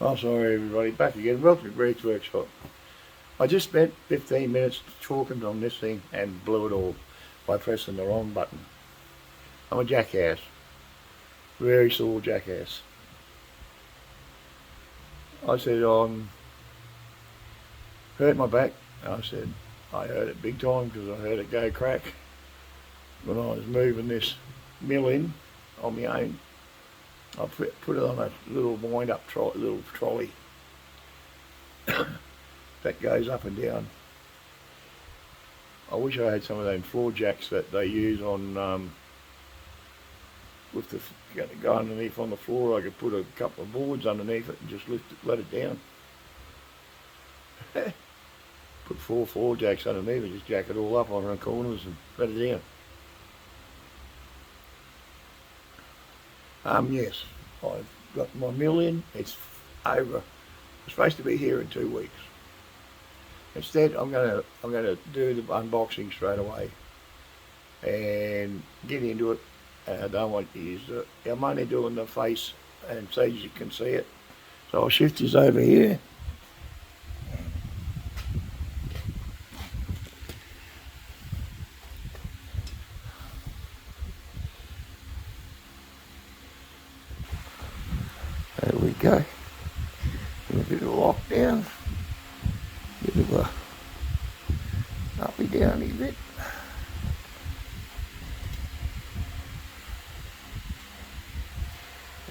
Oh, sorry everybody, back again. Welcome to Greg's Workshop. I just spent 15 minutes talking on this thing and blew it all by pressing the wrong button. I'm a jackass. Very sore jackass. I said hurt my back. I said I hurt it big time because I heard it go crack when I was moving this mill in on my own. I put it on a little wind-up little trolley that goes up and down. I wish I had some of those floor jacks that they use on with the go underneath on the floor. I could put a couple of boards underneath it and just let it down. Put four floor jacks underneath it, just jack it all up on the corners and let it down. Yes, I've got my mill in. It's over. It's supposed to be here in 2 weeks. Instead, I'm gonna do the unboxing straight away and get into it. I don't want to use it. I'm only doing the face and so you can see it. So I'll shift this over here. There we go. A bit of a lockdown. Bit of a uppy downy bit.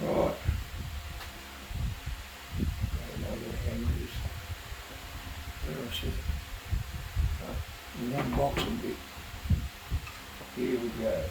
Right. The unboxing bit. Here we go.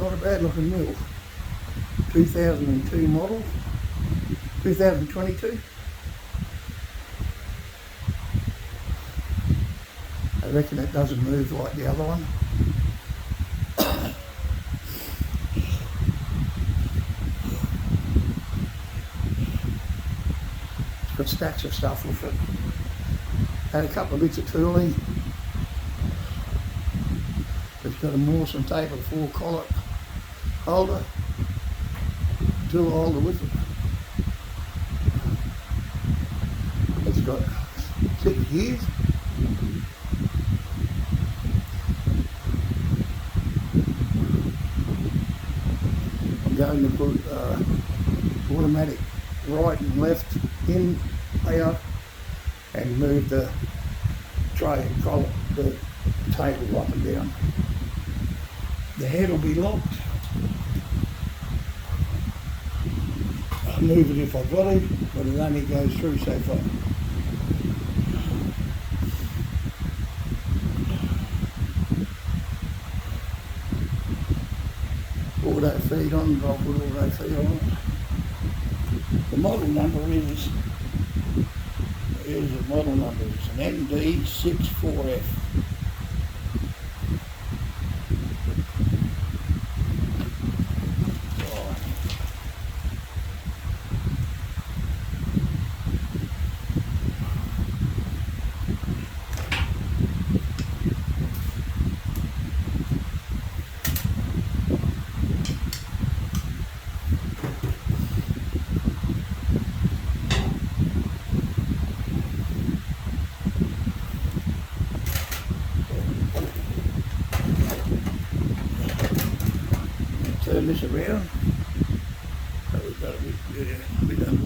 not a bad looking mill. 2002 model, 2022. I reckon it doesn't move like the other one. It's got stacks of stuff with it. Had a couple of bits of tooling. It's got a Mawson tape and 4 collet holder, tool holder with it. It's got 6 gears. I'm going to put automatic right and left in layout and move the tray and collet, the table up and down. The head will be locked. I'll move it if I've got to, but it only goes through so far. Auto feed on, I'll put auto feed on it. The model number is the model number. It's an MD64F. Turn this around. So we've got a bit done.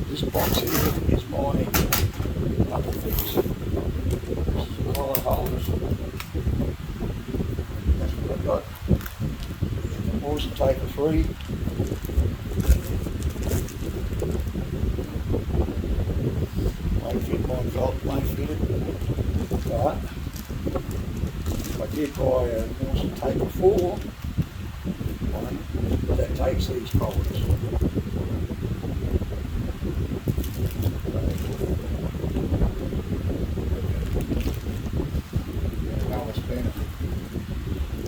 This box here is my upper fix. This is the collar holders. That's what I've got. Mawson taper free. Won't fit my bolt, won't fit it. But I did buy a Mawson taper 4 one that takes these collars.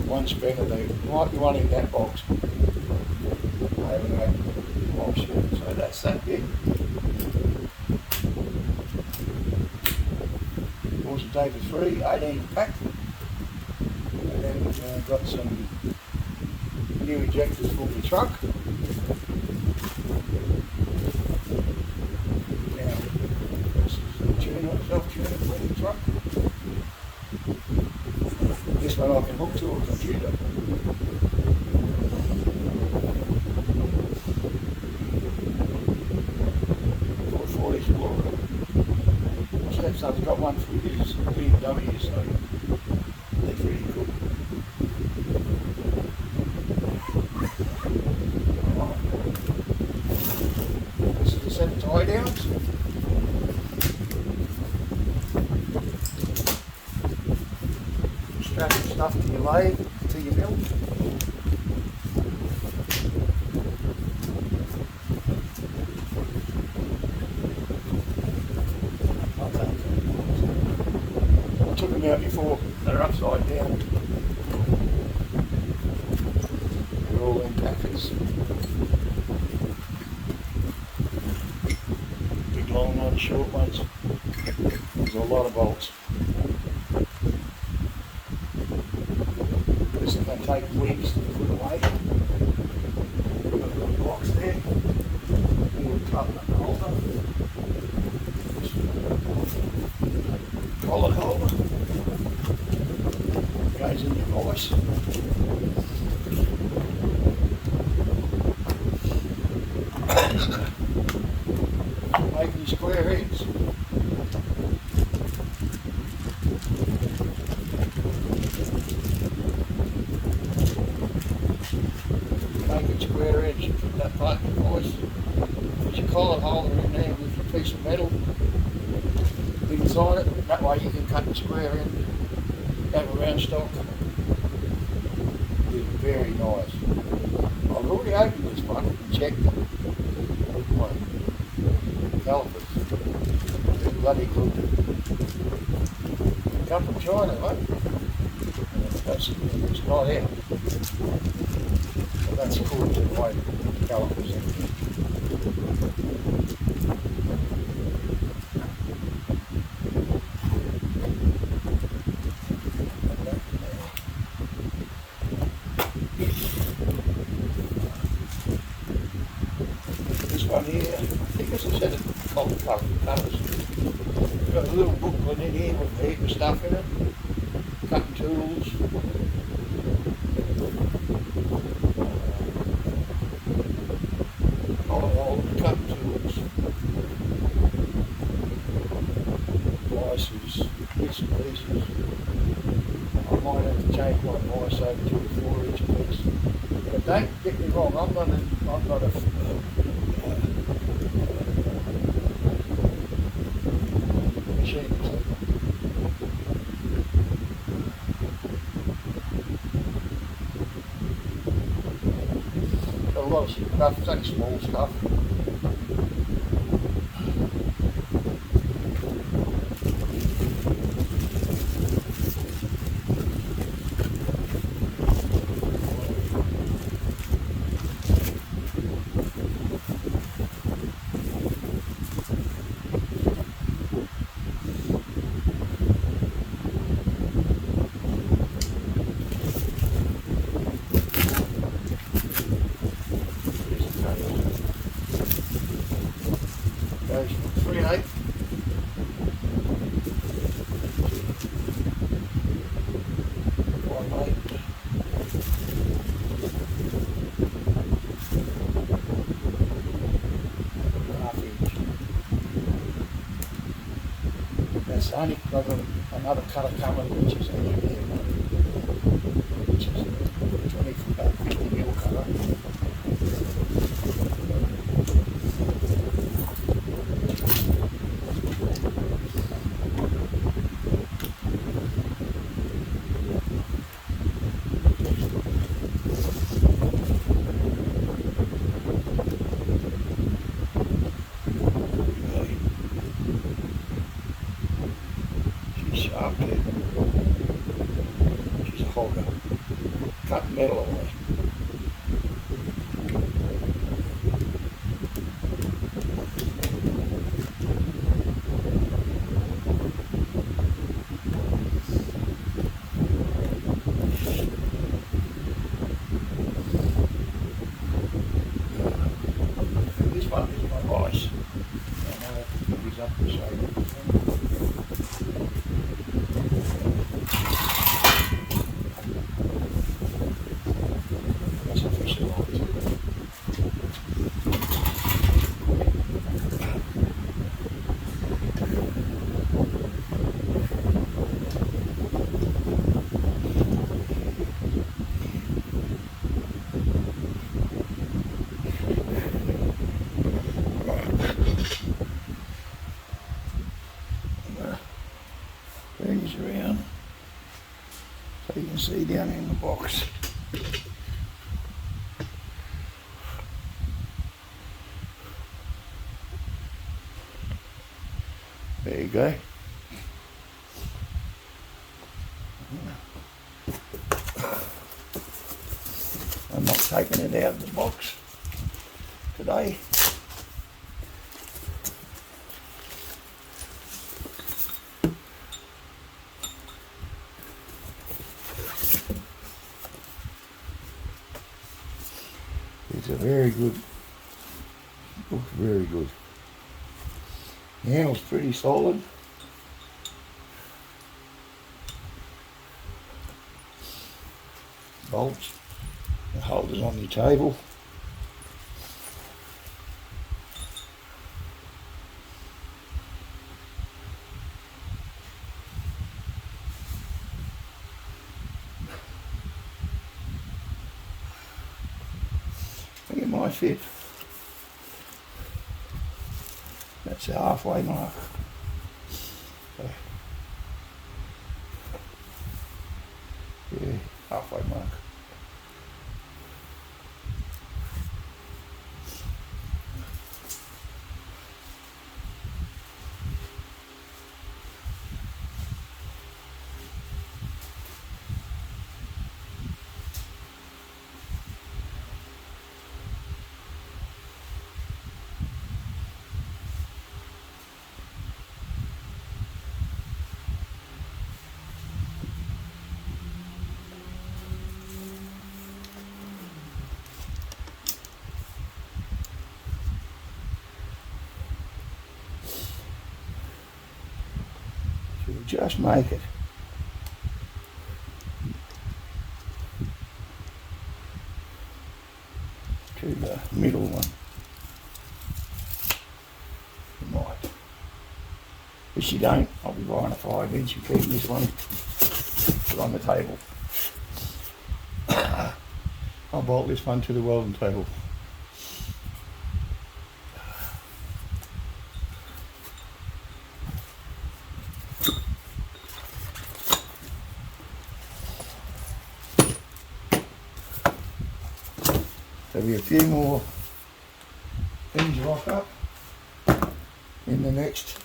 One spanner, there might be one in that box. I haven't opened the box yet, so that's that bit. Mawson taper 3, 18 pack. And then we've got some new ejectors for the truck. Now, this is the tuner, self-tuner for the truck. This one I can hook to a computer. 444 steps up. I've got one for his BMW, so they're pretty cool. This is a set of tie downs. Strap your stuff to your lathe, to your mill. I took them out before, they're upside down. They're all in packets. Big long ones, short ones. There's a lot of bolts. This is going to take weeks to put away. Got a little box there. Little cut and holder. collar holder. Goes in the vise. Making square ends. Making square ends. You put that part in the vise. Put your collar holder in there with your piece of metal inside it. That way you can cut the square end, have a round stock. It's very nice. I've already opened this one and checked my calipers. They're bloody good. Come from China, mate. It's not out. So that's cool to the way the calipers are. This one here, I think it's a set of multi-coloured colours. Got a little booklet in here with a heap of stuff in it. Cutting tools. All the cutting tools. Vices, bits and pieces. I might have to change my vice over to a 4-inch piece. But don't get me wrong, I'm not a machine. Got a lot of stuff, it's only small stuff. Goes from 3/8 1/8. ½ inch. That's only got another colour coming, which is engineered, which is 50mm colour. Sharp head. She's a hogger. Cut metal away. This one is my vice. And I have to put these up the side. Turn this around so you can see down in the box. There you go. I'm not taking it out of the box today. It's a very good, looks very good. The handle's pretty solid. bolts, the holders on your table. I think it might fit. That's the halfway mark. So, yeah, halfway mark. So we just make it. To the middle one. You might. If you don't, I'll be buying a 5-inch and keeping this one put on the table. I'll bolt this one to the welding table. There'll be a few more things lock up in the next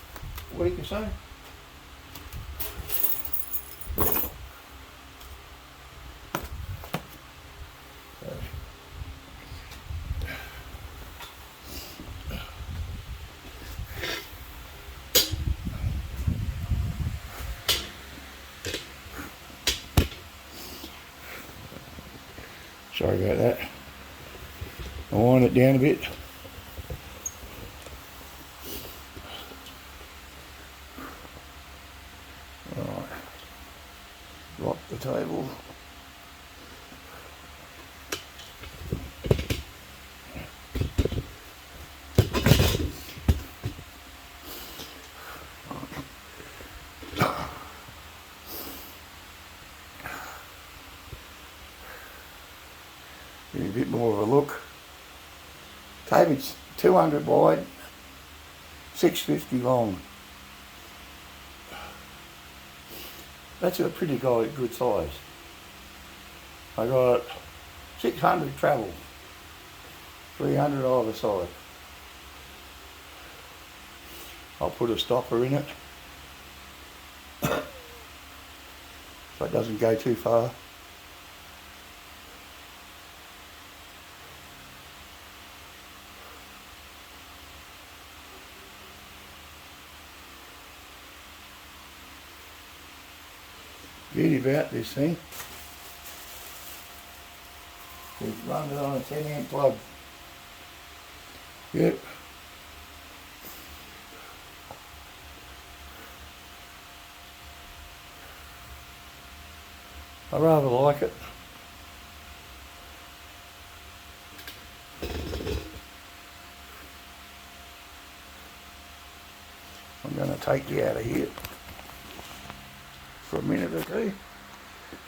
week or so. Sorry about that. I'll wind it down a bit. Right. Lock the table. Give you a bit more of a look. Table's 200 wide, 650 long. That's a pretty good size. I got 600 travel, 300 either side. I'll put a stopper in it so it doesn't go too far. Beauty about this thing, we've run it on a 10-amp plug. Yep. I rather like it. I'm going to take you out of here for a minute or two,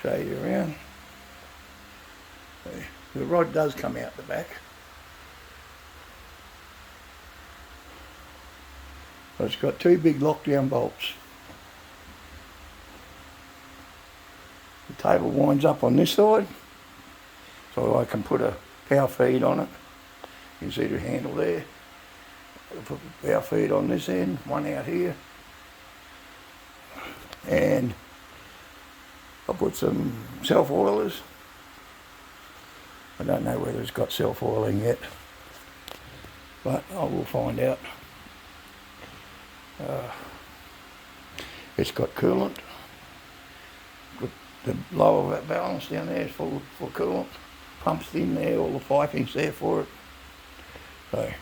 show you around. The rod does come out the back. But it's got two big lockdown bolts. The table winds up on this side, so I can put a power feed on it. You can see the handle there. I'll put the power feed on this end, one out here. And I'll put some self-oilers. I don't know whether it's got self-oiling yet, but I will find out. It's got coolant. The lower balance down there is full of coolant. Pumps in there, all the piping's there for it. So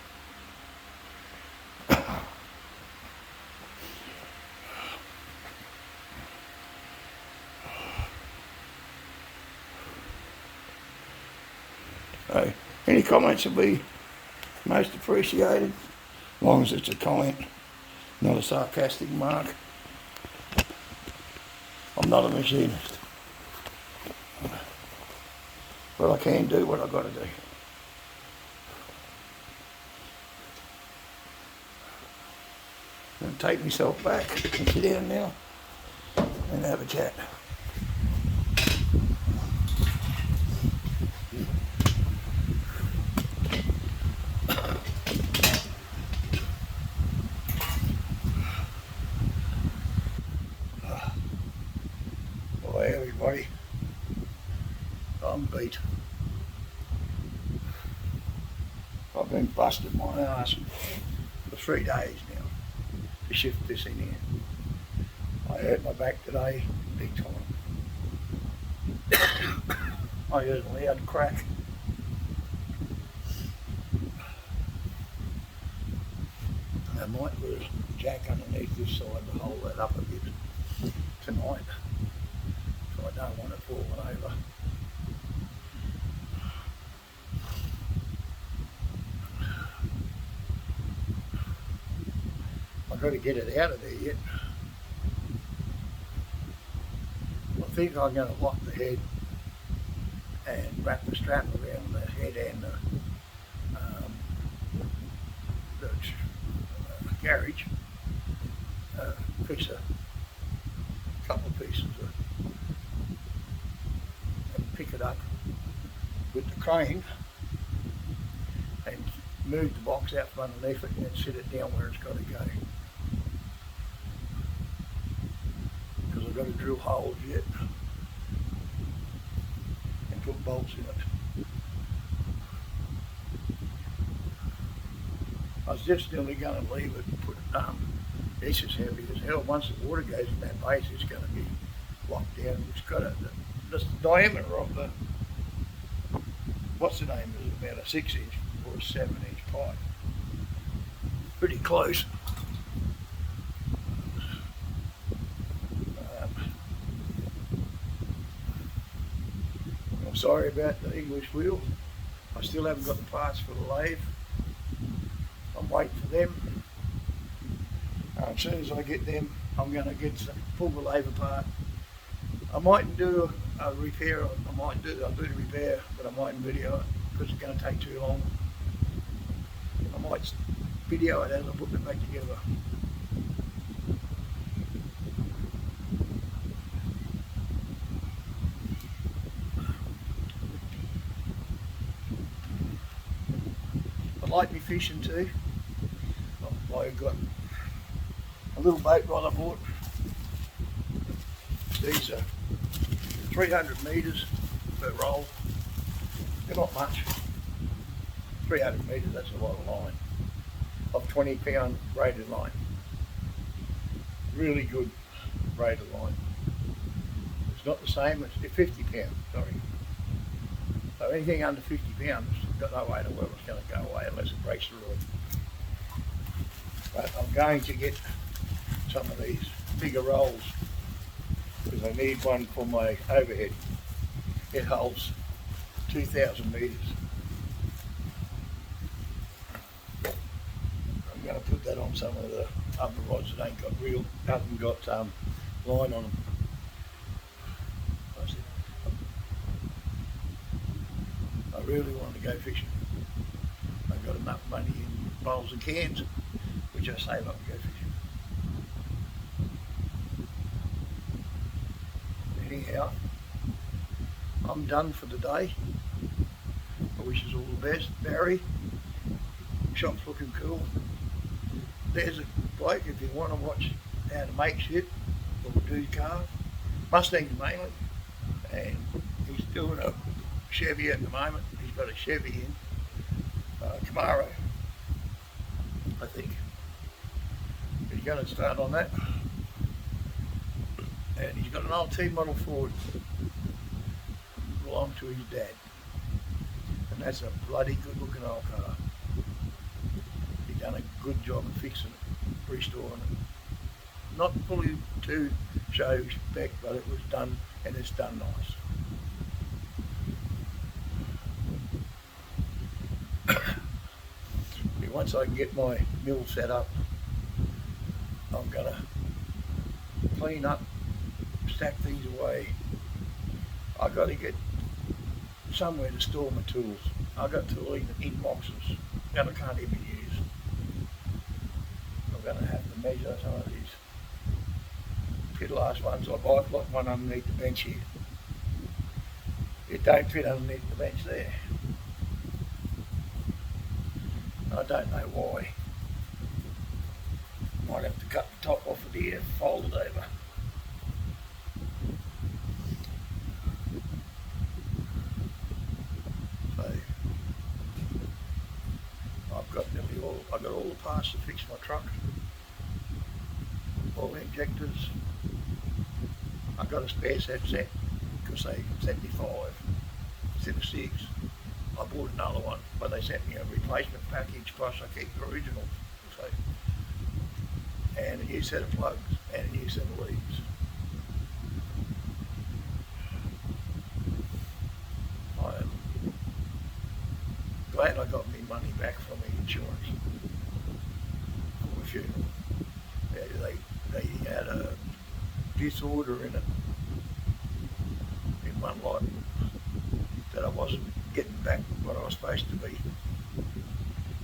Any comments will be most appreciated, as long as it's a comment, not a sarcastic mark. I'm not a machinist, but I can do what I've got to do. I'm going to take myself back and sit down now and have a chat. Boy, everybody, I'm beat. I've been busting my ass for 3 days now to shift this in here. I hurt my back today, big time. I heard a loud crack. I might put a jack underneath this side to hold that up a bit tonight, so I don't want it falling over. I've got to get it out of there yet. I think I'm going to lock the head and wrap the strap around the head and the garage, fix a couple of pieces and pick it up with the crane and move the box out from underneath it and then sit it down where it's got to go. Because I've got to drill holes yet and put bolts in it. I was just nearly going to leave it and put this is heavy as hell. Once the water goes in that base, it's going to be locked down. It's got the diameter of the, what's the name, is about a 6-inch or a 7-inch pipe. Pretty close. I'm sorry about the English wheel. I still haven't got the parts for the lathe. I'm waiting for them. As soon as I get them, I'm going to pull the lathe apart. I mightn't do a repair. I'll do the repair, but I mightn't video it because it's going to take too long. I might video it as I put it back together. I like me fishing too. I've got a little boat rod I bought. These are 300 metres per roll. They're not much. 300 metres, that's a lot of line. Of 20-pound braided line. Really good braided line. It's not the same as 50 pounds, sorry. So anything under 50 pounds, got no way to where it's going to go away unless it breaks the rod. But I'm going to get some of these bigger rolls because I need one for my overhead. It holds 2,000 metres. I'm going to put that on some of the other rods that haven't got line on them. I really want to go fishing. I've got enough money in bowls and cans, which I save up to go fishing. Anyhow, I'm done for the day. I wish you all the best. Barry, shop's looking cool. There's a bloke if you want to watch how to make shit or do cars. Mustangs mainly. And he's doing a Chevy at the moment. He's got a Chevy in. Camaro, I think. He's going to start on that. And he's got an old T model Ford. Belonged to his dad. And that's a bloody good looking old car. He's done a good job of fixing it, restoring it. Not fully to show spec, but it was done, and it's done nice. once I can get my mill set up, I'm gonna clean up, stack things away. I got to get somewhere to store my tools. I got tools in boxes that I can't even use. I'm gonna have to measure some of these pit last ones I bought, like one underneath the bench here. It don't fit underneath the bench there. I don't know why. Might have to cut the top off of here, fold it over. So I've got all the parts to fix my truck. All the injectors. I've got a spare set because they sent me 5 instead of 6. I bought another one, but they sent me a replacement package plus I keep the original. So, and a new set of plugs and a new set of leads. I am glad I got my money back from the insurance for my funeral. They had a disorder in it, in one lot, that I wasn't getting back what I was supposed to be,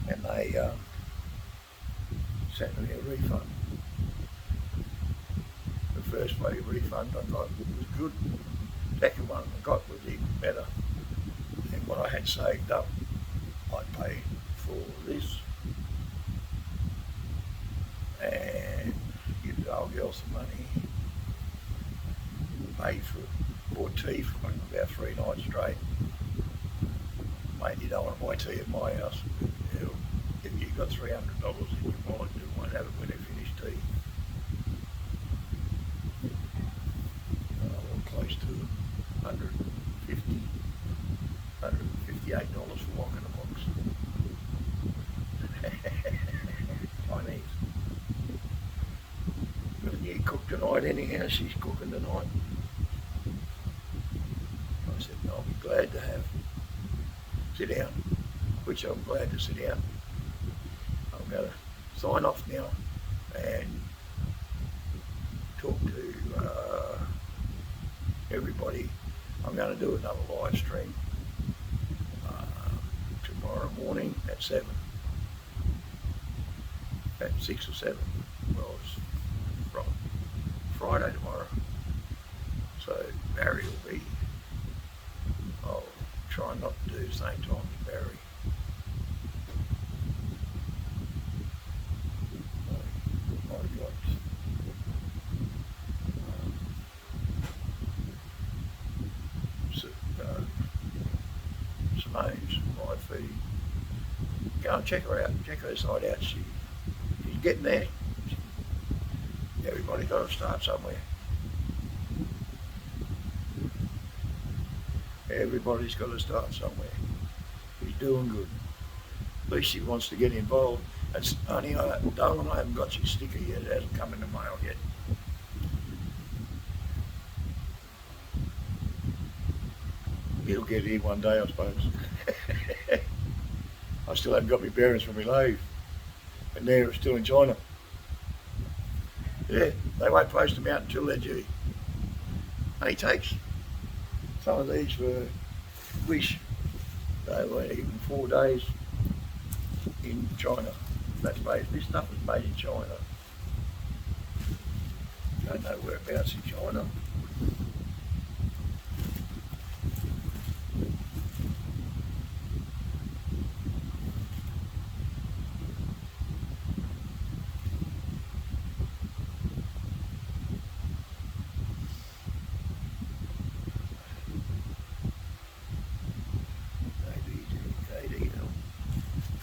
and they sent me a refund. The first way refund I got was good. The second one I got was even better. And what I had saved up, I'd pay for this and give the old girl some money. Paid for bought tea for about 3 nights straight. Mate, you don't want to buy tea at my house. If you've got $300 in your wallet, you won't have it when they finish tea. Close to $158 for walking a box. Chinese. Got a new cook tonight anyhow, she's cooking tonight. I said, I'll be glad to sit down, which I'm glad to sit down. I'm going to sign off now and talk to everybody. I'm going to do another live stream tomorrow morning at 7. At 6 or 7. Well, it's from Friday tomorrow. So Barry will be, I'll try not to do the same time as Barry. I've got Simone's live feed. Go and check her out, check her side out. She's getting there. Everybody's got to start somewhere. Everybody's got to start somewhere. He's doing good. At least he wants to get involved. It's only Darwin, I haven't got your sticker yet. It hasn't come in the mail yet. He'll get here one day, I suppose. I still haven't got my bearings from my lathe, and they're still in China. Yeah, they won't post them out until they're due. Only takes some of these for Wish. They were even 4 days in China. That's made. This stuff is made in China. Don't know whereabouts in China.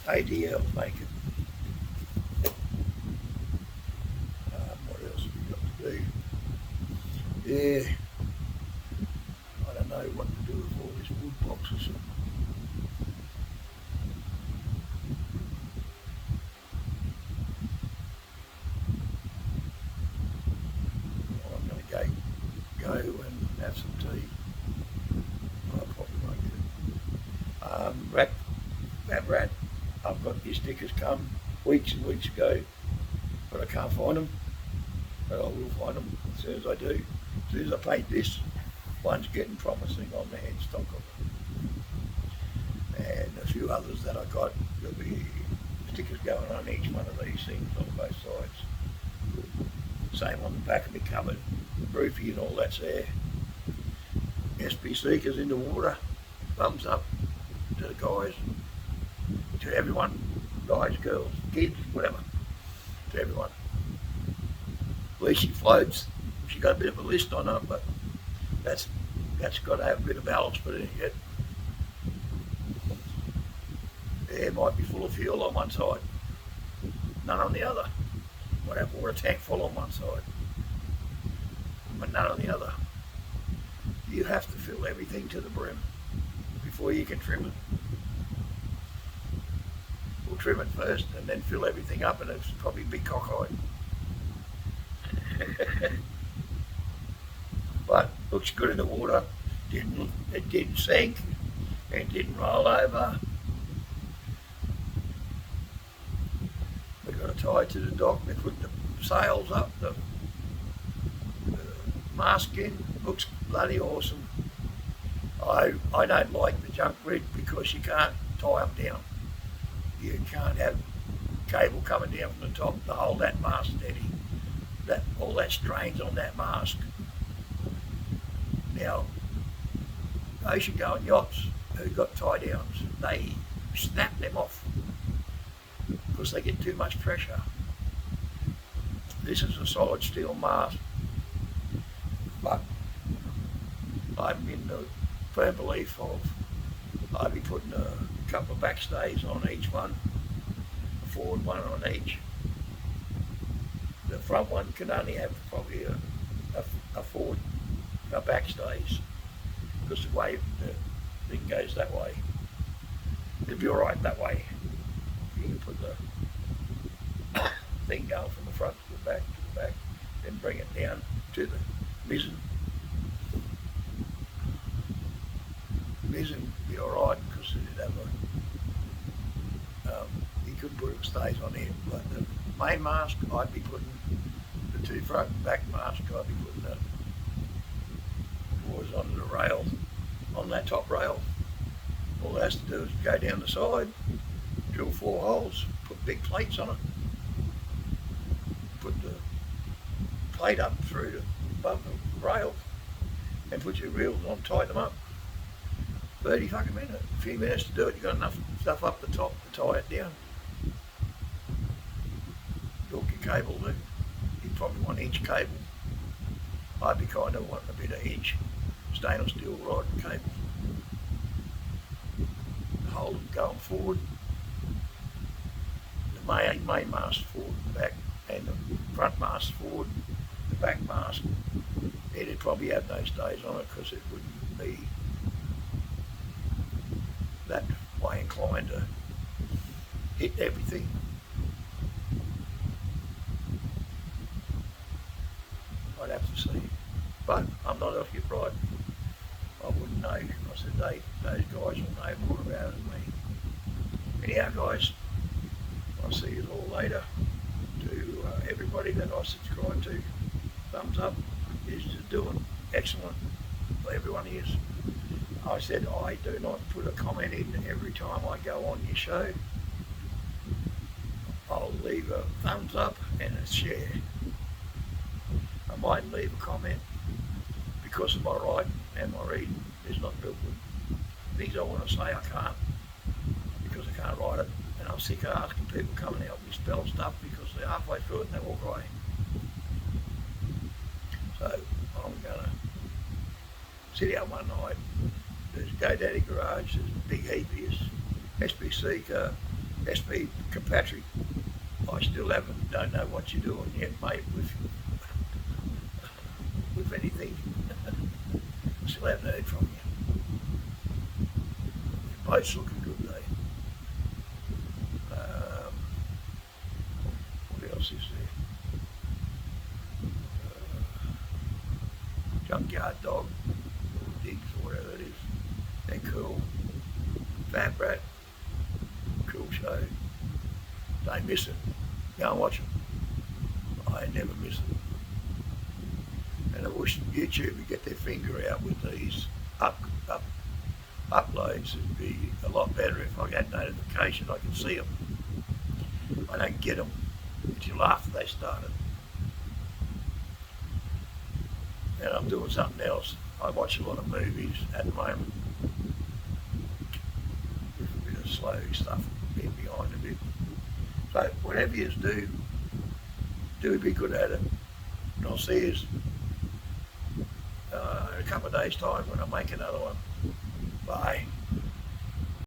ADL make it. What else have we got to do? Yeah, I don't know what to do with all these wood boxes. Well, I'm going to go and have some tea. I probably won't get it. That rat I've got these stickers come weeks and weeks ago, but I can't find them. But I will find them as soon as I do. As soon as I paint this, one's getting promising on the headstock of it. And a few others that I got, there'll be stickers going on each one of these things on both sides. Same on the back of the cupboard, roofie and all that's there. SP Seekers in the water, thumbs up to the guys, to everyone, guys, girls, kids, whatever, to everyone. At least she floats. She got a bit of a list on her, but that's got to have a bit of balance put in it yet. Air might be full of fuel on one side, none on the other. Might have water tank full on one side, but none on the other. You have to fill everything to the brim before you can trim it. We'll trim it first and then fill everything up, and it's probably be cockeyed. But looks good in the water. It didn't sink. It didn't roll over. We got a tie to the dock. They put the sails up. The mast in. Looks bloody awesome. I don't like the junk rig because you can't tie them down. You can't have cable coming down from the top to hold that mast steady. All that strains on that mast. Now, ocean-going yachts who got tie downs, they snap them off because they get too much pressure. This is a solid steel mast, but I'm in the firm belief of I'll be putting a couple of backstays on each one, a forward one on each. The front one can only have probably a forward, a backstays, because the way the thing goes that way. It'll be alright that way. You can put the thing going from the front to the back, then bring it down to the mizzen. Mizzen would be alright because it'd have you could put stays on it, but the main mast I'd be putting the two front and back mast, I'd be putting the was on the rail, on that top rail. All it has to do is go down the side, drill 4 holes, put big plates on it, put the plate up through the above the rail, and put your reels on, tie them up. 30 fucking minutes, a few minutes to do it. You got enough stuff up the top to tie it down. Hook your cable there. You probably want inch cable. I'd be kind of wanting a bit of inch stainless steel rod and cable. Hold it going forward. The main mast forward and back, and the front mast forward, the back mast. It'd probably have no stays on it because it wouldn't be that way inclined to hit everything. I'd have to see, but I'm not off your pride. I wouldn't know. I said those guys will know more about it than me. Anyhow, guys, I'll see you all later. To everybody that I subscribe to, thumbs up. Is doing excellent. Everyone is. I said I do not put a comment in every time I go on your show. I'll leave a thumbs up and a share. I might leave a comment because of my writing and my reading is not real good. Things I want to say I can't because I can't write it, and I'm sick of asking people come and help me spell stuff because they're halfway through it and they walk away. So I'm gonna sit out one night. There's GoDaddy Garage, there's Big Heapiest, SP Seeker, SP Compatrick. I still don't know what you're doing yet, mate, with anything. Still haven't heard from you. Your boat's looking good, though. What else is there? Junkyard Dog, Digs, or whatever it is. They're cool. Fat Brat, cool show. Don't miss it. Go and watch it. I never miss it. And I wish YouTube would get their finger out with these uploads. It'd be a lot better if I had notifications. I can see them. I don't get them until after they started. And I'm doing something else. I watch a lot of movies at the moment. With a bit of slow stuff getting behind a bit. So whatever you do be good at it. And I'll see you in a couple of days' time when I make another one. Bye.